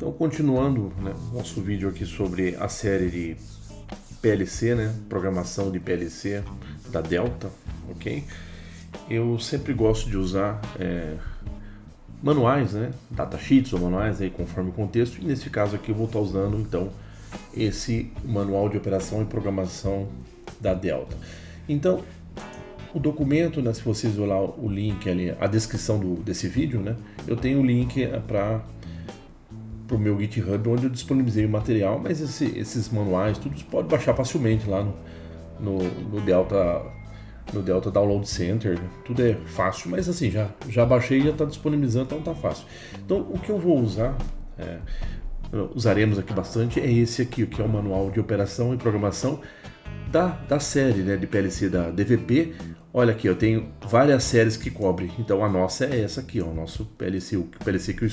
Então, continuando, né, nosso vídeo aqui sobre a série de PLC, né, programação de PLC da Delta, ok? Eu sempre gosto de usar manuais, né, datasheets ou manuais aí conforme o contexto, e nesse caso aqui eu vou estar usando então esse manual de operação e programação da Delta. Então, o documento, né, se vocês olhar o link ali, a descrição desse vídeo, né, eu tenho o link para o meu GitHub, onde eu disponibilizei o material, mas esses manuais, tudo pode baixar facilmente lá no Delta Download Center, tudo é fácil, mas assim, já baixei e já está disponibilizando, então tá fácil. Então, o que eu vou usar, usaremos aqui bastante, é esse aqui, que é o manual de operação e programação da série, né, de PLC da DVP. Olha aqui, eu tenho várias séries que cobrem, então a nossa é essa aqui, ó, o nosso PLC, o PLC que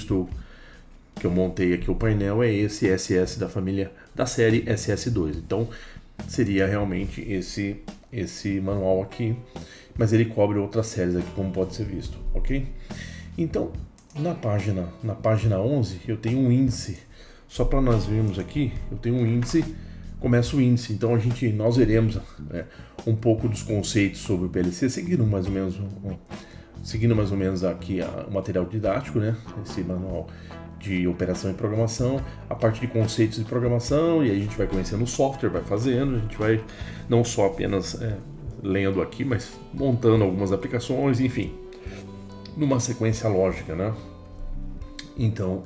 eu montei aqui, o painel é esse SS da família, da série SS2, então seria realmente esse manual aqui, mas ele cobre outras séries aqui, como pode ser visto, ok? Então, na página 11, eu tenho um índice, só para nós vermos aqui, eu tenho um índice, começa o índice, então nós veremos um pouco dos conceitos sobre o PLC, seguindo mais ou menos aqui o material didático, né? Esse manual de operação e programação, a parte de conceitos de programação, e aí a gente vai conhecendo o software, vai fazendo, a gente vai não só apenas lendo aqui, mas montando algumas aplicações, enfim, numa sequência lógica, né? Então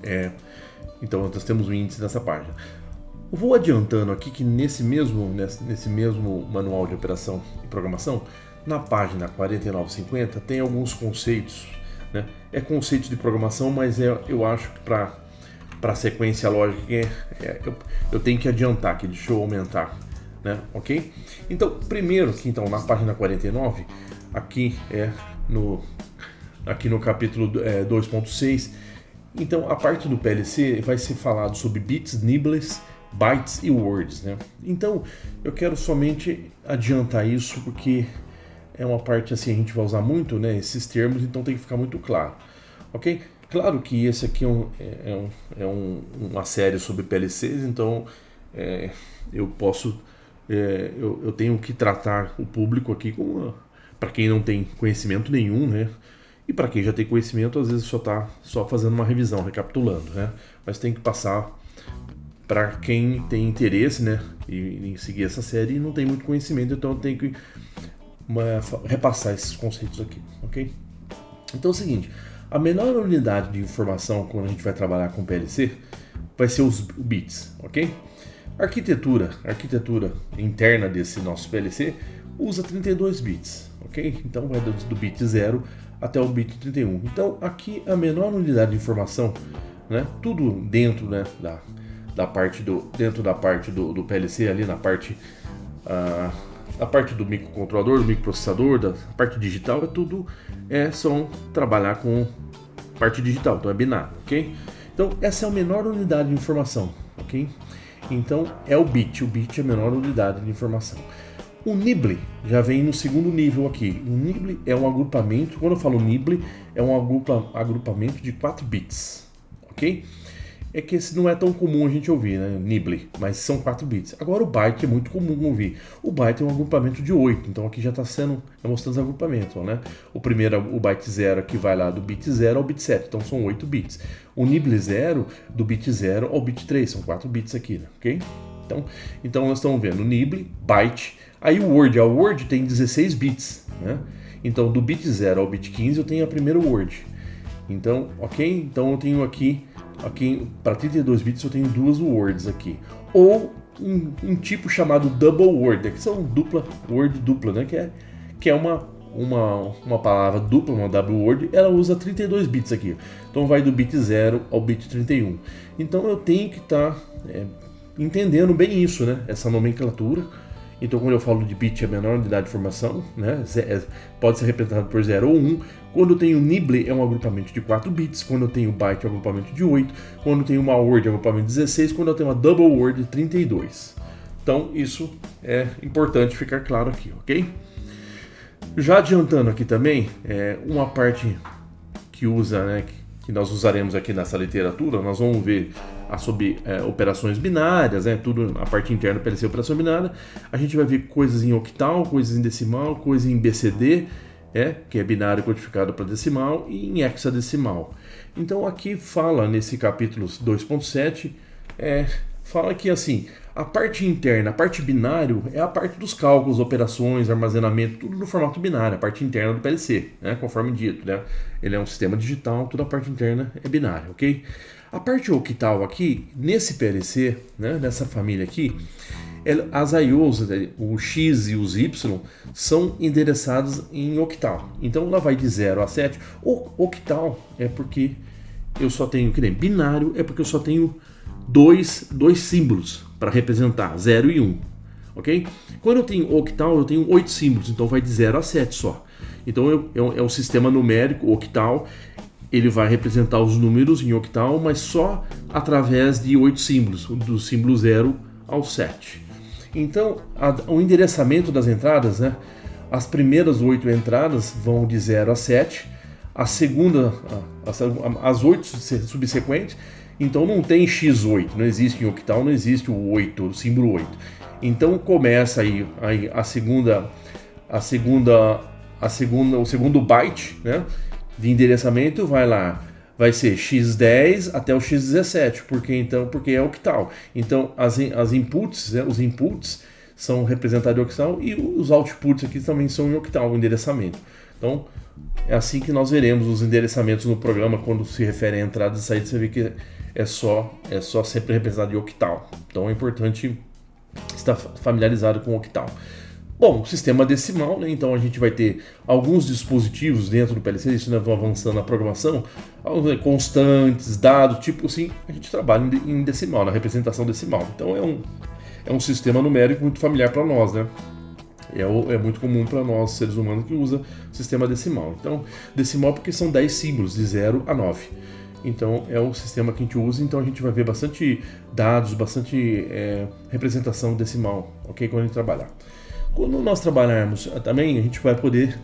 nós temos o índice nessa página. Eu vou adiantando aqui que nesse mesmo manual de operação e programação, na página 4950 tem alguns conceitos, né? É conceitos de programação, mas eu acho que para a sequência lógica eu tenho que adiantar aqui, deixa eu aumentar, né? Ok? Então, primeiro aqui, então, na página 49, aqui no capítulo 2.6, então a parte do PLC vai ser falado sobre bits, nibbles, bytes e words, né? Então, eu quero somente adiantar isso porque é uma parte assim, a gente vai usar muito, né, esses termos, então tem que ficar muito claro, ok? Claro que esse aqui uma série sobre PLCs, então eu tenho que tratar o público aqui para quem não tem conhecimento nenhum, né? E para quem já tem conhecimento, às vezes só fazendo uma revisão, recapitulando, né? Mas tem que passar para quem tem interesse, né, em seguir essa série e não tem muito conhecimento, então eu tenho que repassar esses conceitos aqui, ok? Então é o seguinte, a menor unidade de informação quando a gente vai trabalhar com PLC vai ser os bits, ok? A arquitetura interna desse nosso PLC usa 32 bits, ok? Então vai do bit 0 até o bit 31. Então aqui a menor unidade de informação, né, tudo dentro, né, dentro da parte do PLC ali na parte do microcontrolador, do microprocessador, da parte digital, tudo são trabalhar com parte digital, então é binário, ok? Então essa é a menor unidade de informação, ok? Então é o bit é a menor unidade de informação. O nibble já vem no segundo nível aqui. O nibble é um agrupamento, quando eu falo nibble, é um agrupamento de 4 bits, ok? É que esse não é tão comum a gente ouvir, né? Nibble, mas são 4 bits. Agora o byte é muito comum ouvir. O byte é um agrupamento de 8, então aqui já está mostrando os agrupamentos, né? O primeiro, o byte 0, aqui vai lá do bit 0 ao bit 7, então são 8 bits. O nibble 0, do bit 0 ao bit 3, são 4 bits aqui, né? Ok? Então nós estamos vendo nibble, byte, aí o word, a word tem 16 bits, né? Então do bit 0 ao bit 15 eu tenho a primeira word. Então, ok? Então eu tenho aqui para 32 bits eu tenho 2 words aqui. Ou um tipo chamado double word, que são word dupla, né? Que é uma palavra dupla, uma double word, ela usa 32 bits aqui. Então vai do bit 0 ao bit 31. Então eu tenho que estar entendendo bem isso, né? Essa nomenclatura. Então quando eu falo de bit, é a menor unidade de informação, né? Pode ser representado por 0 ou 1. Quando eu tenho nibble, é um agrupamento de 4 bits. Quando eu tenho byte, é um agrupamento de 8. Quando eu tenho uma word, é um agrupamento de 16. Quando eu tenho uma double word, 32. Então isso é importante ficar claro aqui, ok? Já adiantando aqui também, uma parte que usa, né, que nós usaremos aqui nessa literatura, nós vamos ver sobre operações binárias, né? Tudo a parte interna do PLC operação binária. A gente vai ver coisas em octal, coisas em decimal, coisas em BCD, que é binário codificado para decimal, e em hexadecimal. Então aqui fala nesse capítulo 2.7, fala que assim, a parte interna, a parte binário, é a parte dos cálculos, operações, armazenamento, tudo no formato binário, a parte interna do PLC, conforme dito, né? Ele é um sistema digital, toda a parte interna é binária, ok? A parte octal aqui, nesse PLC, né, nessa família aqui, as IOs, o X e os Y, são endereçados em octal. Então ela vai de 0 a 7. O octal é porque eu só tenho, que nem binário, é porque eu só tenho dois símbolos para representar, 0 e 1. Ok? Quando eu tenho octal, eu tenho 8 símbolos, então vai de 0 a 7 só. Então é um sistema numérico octal. Ele vai representar os números em octal, mas só através de 8 símbolos, do símbolo 0 ao 7. Então, o endereçamento das entradas, né? As primeiras 8 entradas vão de 0 a 7, a segunda, as 8 subsequentes, então não tem X8, não existe em octal, não existe o 8, o símbolo 8. Então começa aí o segundo byte, né, de endereçamento, vai ser x10 até o x17, porque é octal. Então as inputs, os inputs são representados em octal e os outputs aqui também são em octal, o endereçamento. Então é assim que nós veremos os endereçamentos no programa quando se refere a entradas e saídas. Você vê que é só sempre representado em octal. Então é importante estar familiarizado com o octal. Bom, sistema decimal, né? Então a gente vai ter alguns dispositivos dentro do PLC, isso nós vamos avançando na programação, constantes, dados, tipo assim, a gente trabalha em decimal, na representação decimal. Então é um sistema numérico muito familiar para nós, né? É muito comum para nós, seres humanos, que usa sistema decimal. Então, decimal porque são 10 símbolos, de 0 a 9. Então, é o sistema que a gente usa, então a gente vai ver bastante dados, bastante representação decimal, ok? Quando a gente trabalhar. Quando nós trabalharmos também, a gente vai poder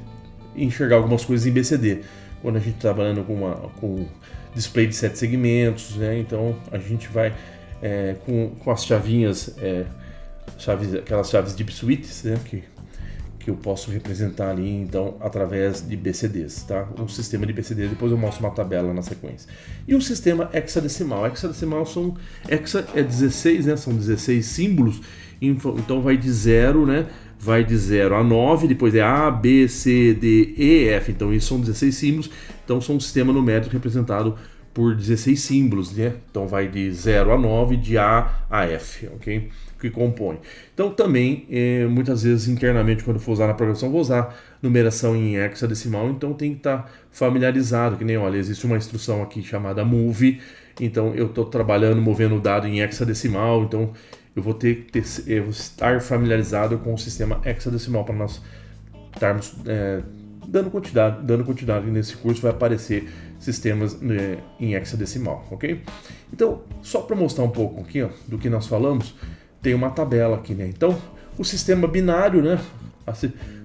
enxergar algumas coisas em BCD. Quando a gente está trabalhando com display de 7 segmentos, né? Então a gente vai com as chavinhas, aquelas chaves deep suites, né? Que eu posso representar ali, então, através de BCDs, tá? Um sistema de BCD, depois eu mostro uma tabela na sequência. E o sistema hexadecimal. Hexadecimal hexa é 16, né? São 16 símbolos, então vai de 0, né? Vai de 0 a 9, depois é A, B, C, D, E, F. Então isso são 16 símbolos, então são um sistema numérico representado por 16 símbolos, né? Então vai de 0 a 9, de A a F, ok? Que compõe. Então também, muitas vezes internamente, quando for usar na programação, vou usar numeração em hexadecimal, então tem que estar familiarizado, que nem, olha, existe uma instrução aqui chamada move, então eu estou trabalhando, movendo o dado em hexadecimal, então eu vou estar familiarizado com o sistema hexadecimal para nós estarmos dando continuidade nesse curso. Vai aparecer sistemas em hexadecimal, ok? Então, só para mostrar um pouco aqui, ó, do que nós falamos, tem uma tabela aqui, né? Então, o sistema binário, né?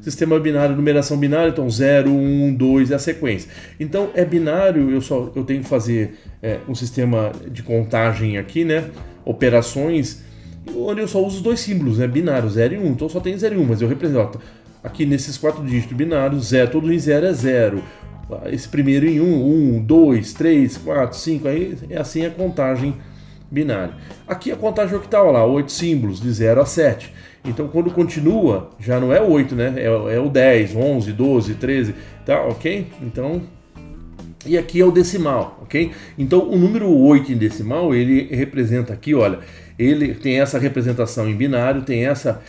Sistema binário, numeração binária, então 0, 1, 2 é a sequência. Então é binário, eu tenho que fazer um sistema de contagem aqui, né? Operações, onde eu só uso os dois símbolos, né? Binário, 0 e 1. Então só tem 0 e 1, mas eu represento aqui nesses 4 dígitos binários, 0, todo em 0 é 0. Esse primeiro em 1, 2, 3, 4, 5, aí é assim a contagem binária. Aqui a contagem octal, olha lá, 8 símbolos, de 0 a 7. Então quando continua, já não é 8, né? É o 10, 11, 12, 13, tá, ok? Então, e aqui é o decimal, ok? Então o número 8 em decimal, ele representa aqui, olha, ele tem essa representação em binário, tem essa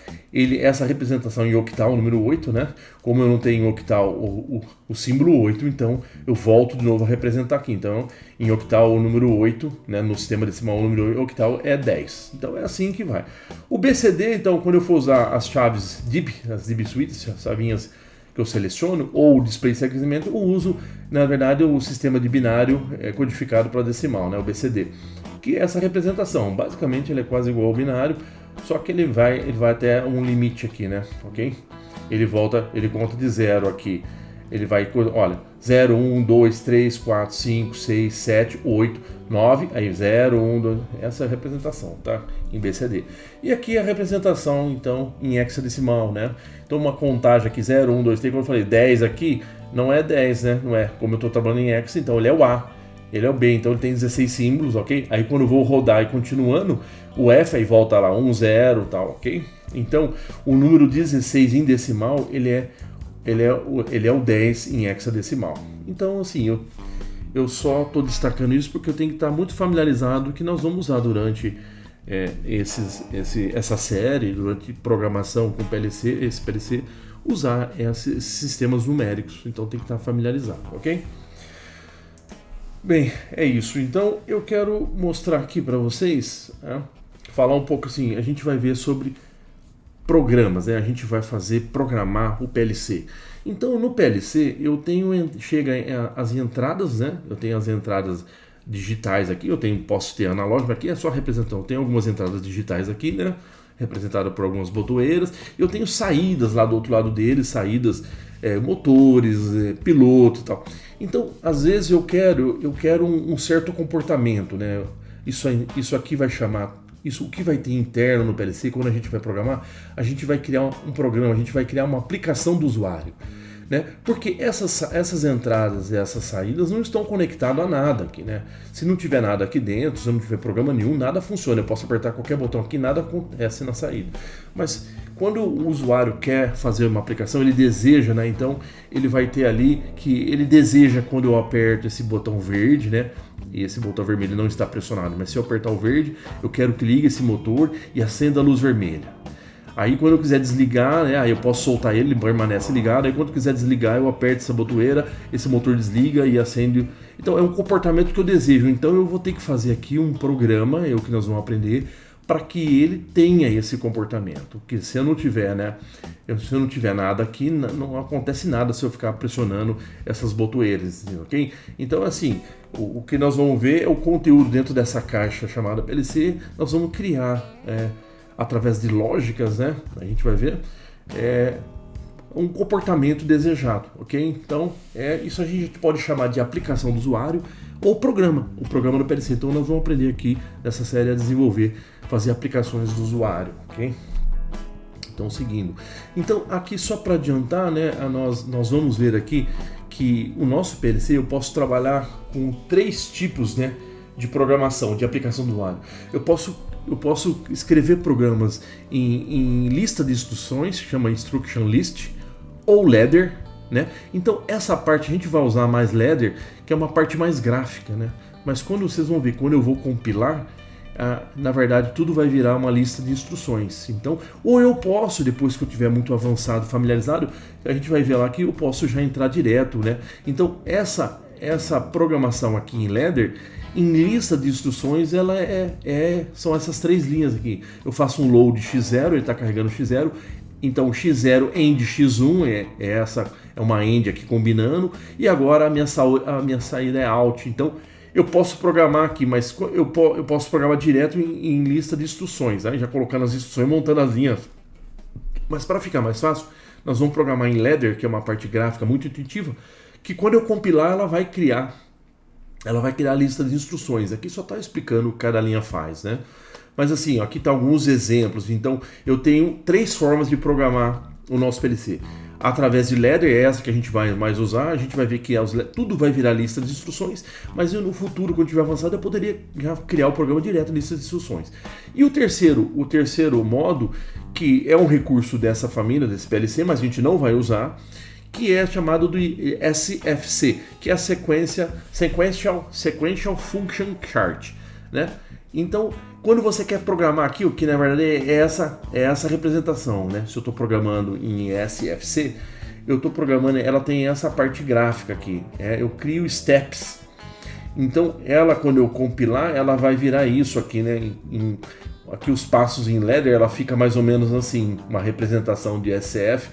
representação em octal, o número 8, né? Como eu não tenho em octal o símbolo 8, então eu volto de novo a representar aqui. Então, em octal, o número 8, né? No sistema decimal, o número octal é 10. Então, é assim que vai. O BCD, então, quando eu for usar as chaves DIB, as DIB suites, as chavinhas que eu seleciono, ou o display de segmento, eu uso, na verdade, o sistema de binário codificado para decimal, né? O BCD. Que é essa representação. Basicamente ele é quase igual ao binário, só que ele vai até um limite aqui, né? Ok? Ele conta de 0 aqui. Ele vai, olha, 0, 1, 2, 3, 4, 5, 6, 7, 8, 9, aí 0, 1, 2, essa é a representação, tá? Em BCD. E aqui a representação, então, em hexadecimal, né? Então uma contagem aqui, 0, 1, 2, 3, como eu falei, 10 aqui, não é 10, né? Não é, como eu estou trabalhando em hexa, então ele é o A, ele é o B, então ele tem 16 símbolos, ok? Aí quando eu vou rodar e continuando, o F aí volta lá, 1, 0 e tal, ok? Então, o número 16 em decimal, ele é o 10 em hexadecimal. Então, assim, eu só estou destacando isso porque eu tenho que estar muito familiarizado que nós vamos usar durante essa série, durante programação com esse PLC, usar esses sistemas numéricos. Então tem que estar familiarizado, ok? Bem, é isso. Então eu quero mostrar aqui para vocês, falar um pouco assim, a gente vai ver sobre programas, né? A gente vai programar o PLC. Então no PLC chega as entradas, né? Eu tenho as entradas digitais aqui, posso ter analógico, aqui é só representação, tem algumas entradas digitais aqui, né? Representada por algumas botoeiras. Eu tenho saídas lá do outro lado deles, saídas, motores, piloto e tal. Então, às vezes eu quero um certo comportamento, né? Isso aqui vai chamar, o que vai ter interno no PLC, quando a gente vai programar, a gente vai criar um programa, a gente vai criar uma aplicação do usuário, né? Porque essas entradas e essas saídas não estão conectadas a nada aqui, né? Se não tiver nada aqui dentro, se não tiver programa nenhum, nada funciona. Eu posso apertar qualquer botão aqui, nada acontece na saída. Mas quando o usuário quer fazer uma aplicação, ele deseja, né? Então ele vai ter ali que ele deseja quando eu aperto esse botão verde, né? E esse botão vermelho não está pressionado, mas se eu apertar o verde, eu quero que ligue esse motor e acenda a luz vermelha. Aí quando eu quiser desligar, né, aí eu posso soltar ele permanece ligado. Aí quando eu quiser desligar, eu aperto essa botoeira, esse motor desliga e acende. Então é um comportamento que eu desejo. Então eu vou ter que fazer aqui um programa, é o que nós vamos aprender, para que ele tenha esse comportamento. Porque se eu não tiver, né, se eu não tiver nada aqui, não acontece nada se eu ficar pressionando essas botoeiras, ok? Então assim, o que nós vamos ver é o conteúdo dentro dessa caixa chamada PLC. Nós vamos criar através de lógicas, né? A gente vai ver um comportamento desejado, ok? Então, isso a gente pode chamar de aplicação do usuário ou programa, o programa do PLC. Então, nós vamos aprender aqui nessa série a desenvolver, fazer aplicações do usuário, ok? Então, seguindo. Então, aqui só para adiantar, né? Nós vamos ver aqui que o nosso PLC eu posso trabalhar com 3 tipos, né, de programação, de aplicação do usuário. Eu posso escrever programas em lista de instruções, chama instruction list, ou ladder, né? Então essa parte a gente vai usar mais ladder, que é uma parte mais gráfica, né? Mas quando vocês vão ver, quando eu vou compilar, na verdade tudo vai virar uma lista de instruções. Então, ou eu posso, depois que eu tiver muito avançado, familiarizado, a gente vai ver lá que eu posso já entrar direto, né? Então essa programação aqui em ladder, em lista de instruções, ela são essas 3 linhas aqui. Eu faço um load x0, ele está carregando x0, então x0 end x1 é uma end aqui combinando, e agora a minha saída é out. Então eu posso programar aqui, mas eu posso programar direto em lista de instruções, né? Já colocando as instruções, montando as linhas. Mas para ficar mais fácil, nós vamos programar em ladder, que é uma parte gráfica muito intuitiva, que quando eu compilar ela vai criar a lista de instruções. Aqui só está explicando o que cada linha faz, né? Mas assim, ó, aqui está alguns exemplos. Então eu tenho 3 formas de programar o nosso PLC. Através de ladder, é essa que a gente vai mais usar. A gente vai ver que tudo vai virar lista de instruções, mas no futuro, quando tiver avançado, eu poderia já criar o programa direto em lista de instruções. E o terceiro modo, que é um recurso dessa família, desse PLC, mas a gente não vai usar, que é chamado de SFC, que é a Sequential Function Chart, né? Então, quando você quer programar aqui, o que na verdade é essa representação, né? Se eu estou programando em SFC, eu estou programando, ela tem essa parte gráfica aqui, eu crio steps. Então, quando eu compilar, ela vai virar isso aqui, né? Aqui os passos em ladder, ela fica mais ou menos assim, uma representação de SF.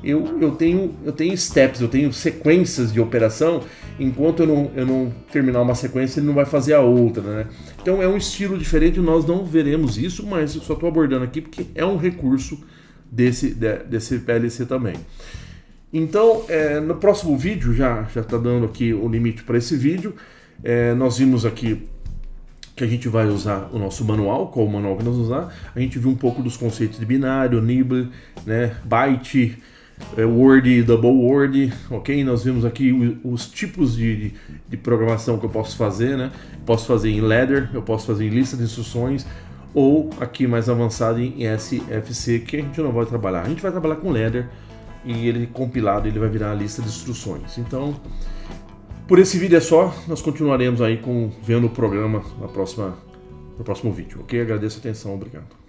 Eu tenho steps, eu tenho sequências de operação. Enquanto eu não terminar uma sequência, ele não vai fazer a outra, né? Então é um estilo diferente, nós não veremos isso, mas eu só estou abordando aqui porque é um recurso desse PLC também. Então, no próximo vídeo, já está dando aqui o limite para esse vídeo, nós vimos aqui que a gente vai usar o nosso manual, qual o manual que nós vamos usar. A gente viu um pouco dos conceitos de binário, nibble, né, byte, word, double word, ok? Nós vimos aqui os tipos de programação que eu posso fazer, né? Posso fazer em ladder, eu posso fazer em lista de instruções, ou aqui mais avançado em SFC, que a gente não vai trabalhar. A gente vai trabalhar com ladder e ele compilado ele vai virar a lista de instruções. Então, por esse vídeo é só, nós continuaremos aí vendo o programa no próximo vídeo, ok? Agradeço a atenção, obrigado.